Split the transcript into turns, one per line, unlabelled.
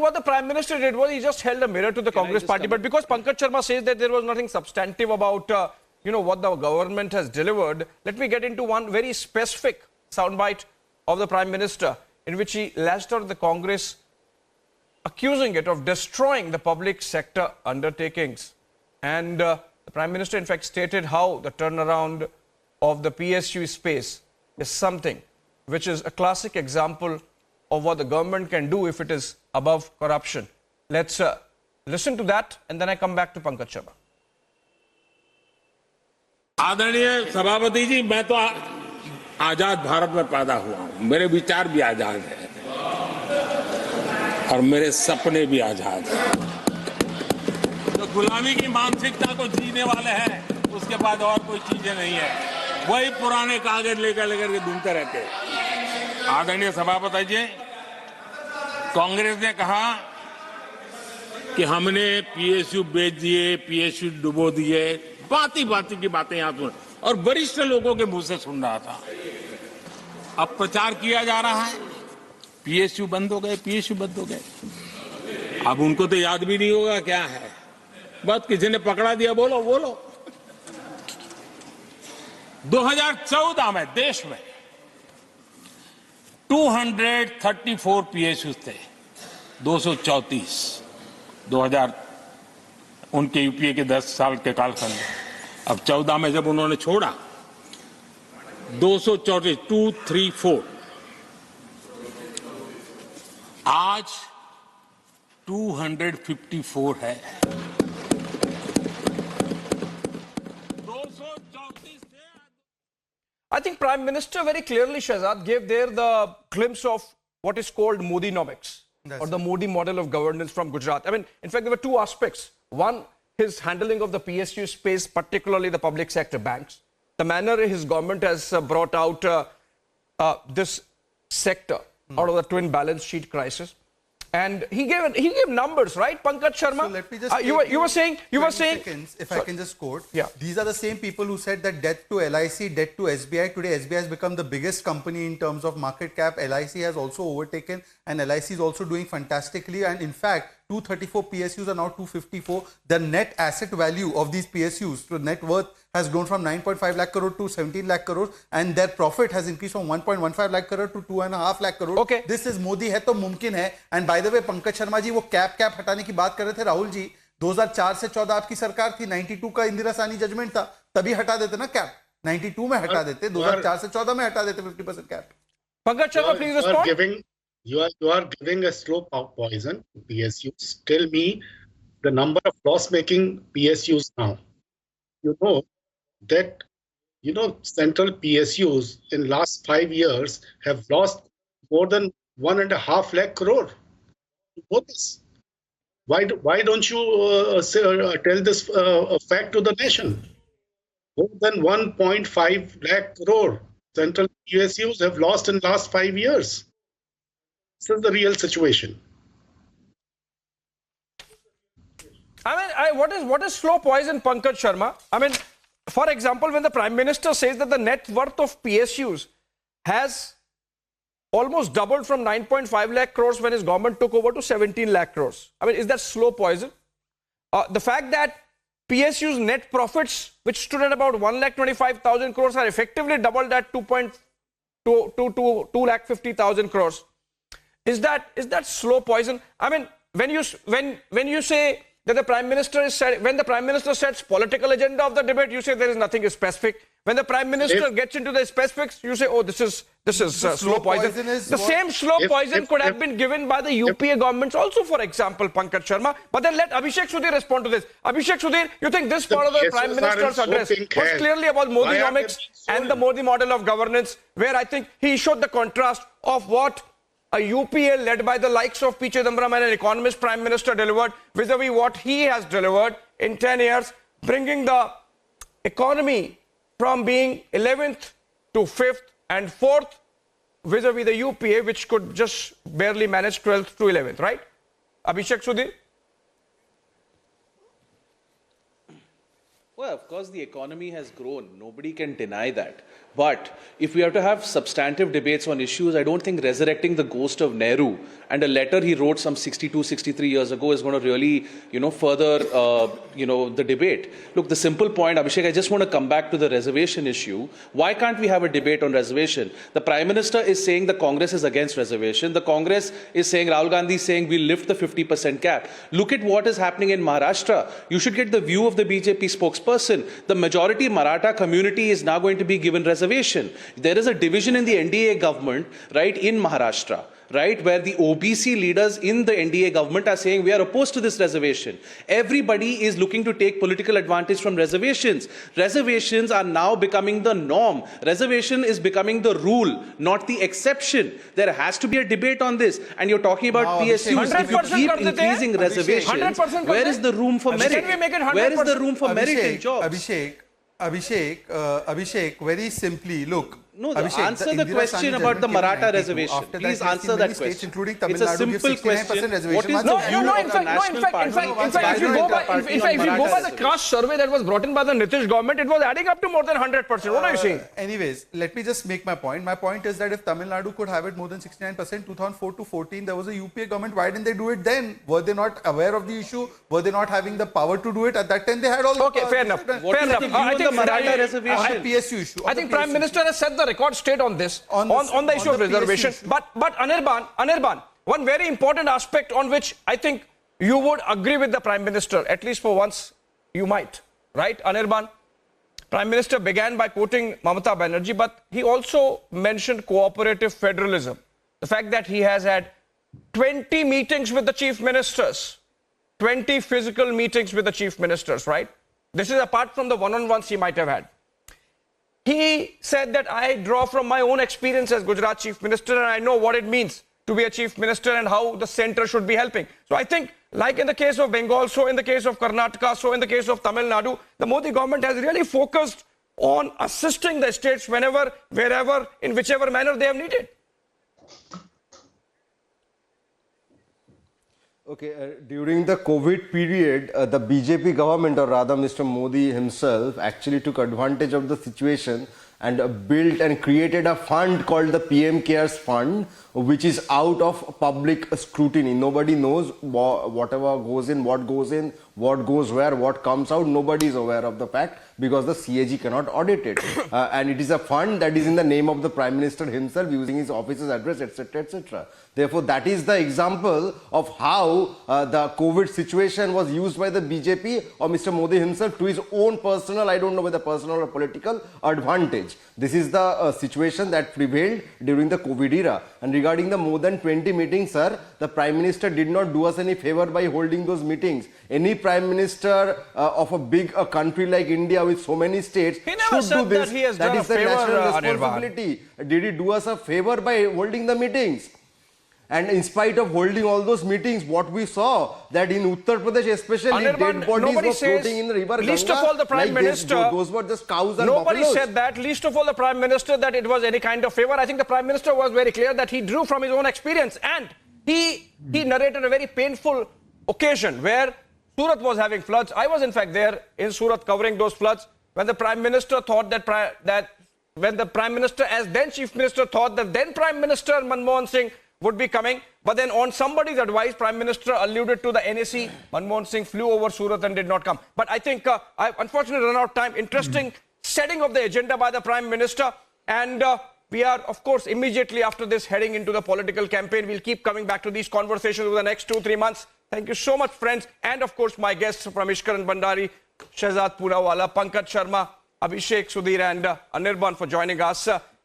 think what the Prime Minister did was he just held a mirror to the Congress party. But because Pankaj Sharma says that there was nothing substantive about, what the government has delivered, let me get into one very specific soundbite of the Prime Minister in which he lashed out at the Congress, accusing it of destroying the public sector undertakings. And the Prime Minister, in fact, stated how the turnaround of the PSU space is something which is a classic example of what the government can do if it is above corruption. Let's listen to that and then I come back to Pankaj Sharma.
आदरणीय सभापति जी, मैं तो आजाद भारत में पैदा हुआ हूं, मेरे विचार भी आजाद हैं और मेरे सपने भी आजाद हैं। तो गुलामी की मानसिकता को जीने वाले हैं, उसके बाद और कोई चीजें नहीं है, वही पुराने कागज लेकर के घूमते रहते हैं। आदरणीय सभापति जी, कांग्रेस ने कहा कि हमने पीएसयू बेच दिए, पीएसयू डुबो दिए, बाती की बातें यहां सुन और वरिष्ठ लोगों के मुंह से सुन रहा था। अब प्रचार किया जा रहा है पीएसयू बंद हो गए, पीएसयू बंद हो गए। अब उनको तो याद भी नहीं होगा क्या है, बस किसी ने पकड़ा दिया, बोलो 2014 में देश में 234 पीएसयू थे, 234 2000 उनके यूपीए के 10 साल के कालखंड में। अब 14 में जब उन्होंने छोड़ा 234 आज 254 है। 234
I think Prime Minister very clearly, Shahzad, gave there the glimpse of what is called Modinomics, or the Modi model of governance from Gujarat. I mean, in fact, there were two aspects. One, his handling of the PSU space, particularly the public sector banks. The manner his government has brought out this sector out of the twin balance sheet crisis. And he gave numbers, right, Pankaj Sharma?
So let me just
you were saying
seconds, if I can just quote.
Yeah.
These are the same people who said that debt to LIC, debt to SBI. Today SBI has become the biggest company in terms of market cap. LIC has also overtaken and LIC is also doing fantastically. And in fact, 234 PSUs are now 254. The net asset value of these PSUs, so net worth, has grown from 9.5 lakh crore to 17 lakh crore, and their profit has increased from 1.15 lakh crore to 2.5 lakh crore.
Okay.
This is Modi है तो मुमकिन है. And by the way, Pankaj Sharma ji वो cap हटाने की बात कर रहे थे राहुल जी. 2004 से 14 आपकी सरकार थी, 92 का इंदिरा सानी जजमेंट था, तभी हटा देते ना कैप. 92 में हटा देते, 2004 से 14 में हटा देते 50% cap.
Pankaj Sharma, please respond.
You are giving a slow poison to PSUs. Tell me the number of loss-making PSUs now. You know that central PSUs in last 5 years have lost more than 1.5 lakh crore. You know this. Why don't you tell this fact to the nation? More than 1.5 lakh crore central PSUs have lost in last 5 years. This is the real situation.
I mean, what is slow poison, Pankaj Sharma? I mean, for example, when the Prime Minister says that the net worth of PSUs has almost doubled from 9.5 lakh crores when his government took over to 17 lakh crores. I mean, is that slow poison? The fact that PSU's net profits, which stood at about 1,25,000 crores, are effectively doubled at 2,50,000 crores. Is that slow poison? I mean, when you say that the Prime Minister when the Prime Minister sets political agenda of the debate, you say there is nothing specific. When the Prime Minister gets into the specifics, you say, oh, this is slow poison. The same slow poison could have been given by the UPA governments also, for example, Pankaj Sharma. But then let Abhishek Sudhir respond to this. Abhishek Sudhir, you think this part of the Prime Minister's address was clearly about Modinomics and the Modi model of governance, where I think he showed the contrast of what a UPA led by the likes of P. Chidambaram and an economist Prime Minister delivered vis-a-vis what he has delivered in 10 years, bringing the economy from being 11th to 5th and 4th vis-a-vis the UPA, which could just barely manage 12th to 11th, right? Abhishek Sudhir?
Well, of course, the economy has grown. Nobody can deny that. But if we have to have substantive debates on issues, I don't think resurrecting the ghost of Nehru and a letter he wrote some 62, 63 years ago is going to really, further, the debate. Look, the simple point, Abhishek, I just want to come back to the reservation issue. Why can't we have a debate on reservation? The Prime Minister is saying the Congress is against reservation. The Congress is saying, Rahul Gandhi is saying we'll lift the 50% cap. Look at what is happening in Maharashtra. You should get the view of the BJP spokesperson. The majority Maratha community is now going to be given reservation. There is a division in the NDA government, right, in Maharashtra, right, where the OBC leaders in the NDA government are saying we are opposed to this reservation. Everybody is looking to take political advantage from reservations. Reservations are now becoming the norm. Reservation is becoming the rule, not the exception. There has to be a debate on this. And you're talking about PSUs. If you keep increasing reservations, where is the room for merit? Where is the room for merit in jobs?
Abhishek, very simply, look.
No,
Abhishek,
answer the question about the Maratha reservation. Please answer that question.
Including Tamil
it's a
Nadu,
simple question. What is the view of the national party?
In fact, if you go by the caste survey that was brought in by the Nitish government, it was adding up to more than 100%. What are you saying?
Anyways, let me just make my point. My point is that if Tamil Nadu could have it more than 69%, 2004 to 14, there was a UPA government. Why didn't they do it then? Were they not aware of the issue? Were they not having the power to do it? At that time, they had all the
Okay, fair enough.
What is the view of the Maratha reservation?
PSU issue.
I think Prime Minister has set the record straight on this, on the issue of reservation. But Anirban, one very important aspect on which I think you would agree with the Prime Minister, at least for once you might, right, Anirban? Prime Minister began by quoting Mamata Banerjee, but he also mentioned cooperative federalism. The fact that he has had 20 meetings with the chief ministers, 20 physical meetings with the chief ministers, right? This is apart from the one-on-ones he might have had. He said that I draw from my own experience as Gujarat Chief Minister and I know what it means to be a Chief Minister and how the centre should be helping. So I think, like in the case of Bengal, so in the case of Karnataka, so in the case of Tamil Nadu, the Modi government has really focused on assisting the states whenever, wherever, in whichever manner they have needed.
Okay, during the COVID period, the BJP government, or rather Mr. Modi himself, actually took advantage of the situation and built and created a fund called the PM Cares Fund, which is out of public scrutiny. Nobody knows whatever goes in, what goes where, what comes out. Nobody is aware of the fact because the CAG cannot audit it. And it is a fund that is in the name of the Prime Minister himself, using his office's address, etc., etc. Therefore, that is the example of how the COVID situation was used by the BJP or Mr. Modi himself to his own personal, I don't know whether personal or political advantage. This is the situation that prevailed during the COVID era. And regarding the more than 20 meetings, sir, the Prime Minister did not do us any favor by holding those meetings. Any Prime Minister of a big country like India with so many states should do this. That is the national responsibility. Did he do us a favor by holding the meetings? And in spite of holding all those meetings, what we saw that in Uttar Pradesh especially, dead bodies were floating in the river Ganga.
Least of all the Prime Minister,
those were just cows and
nobody
buffaloes.
said that, least of all the Prime Minister, that it was any kind of favor. I think the Prime Minister was very clear that he drew from his own experience, and he narrated a very painful occasion where Surat was having floods. I was in fact there in Surat covering those floods when the Prime Minister thought that when the Prime Minister as then Chief Minister thought that then Prime Minister Manmohan Singh would be coming, but then on somebody's advice, Prime Minister alluded to the NAC. Manmohan Singh flew over Surat and did not come. But I think I unfortunately run out of time. Interesting setting of the agenda by the Prime Minister, and we are, of course, immediately after this heading into the political campaign. We'll keep coming back to these conversations over the next 2-3 months. Thank you so much, friends, and of course my guests from Ishkaran Bandari, Shehzad Poonawala, Pankaj Sharma, Abhishek, Sudhir, and Anirban for joining us.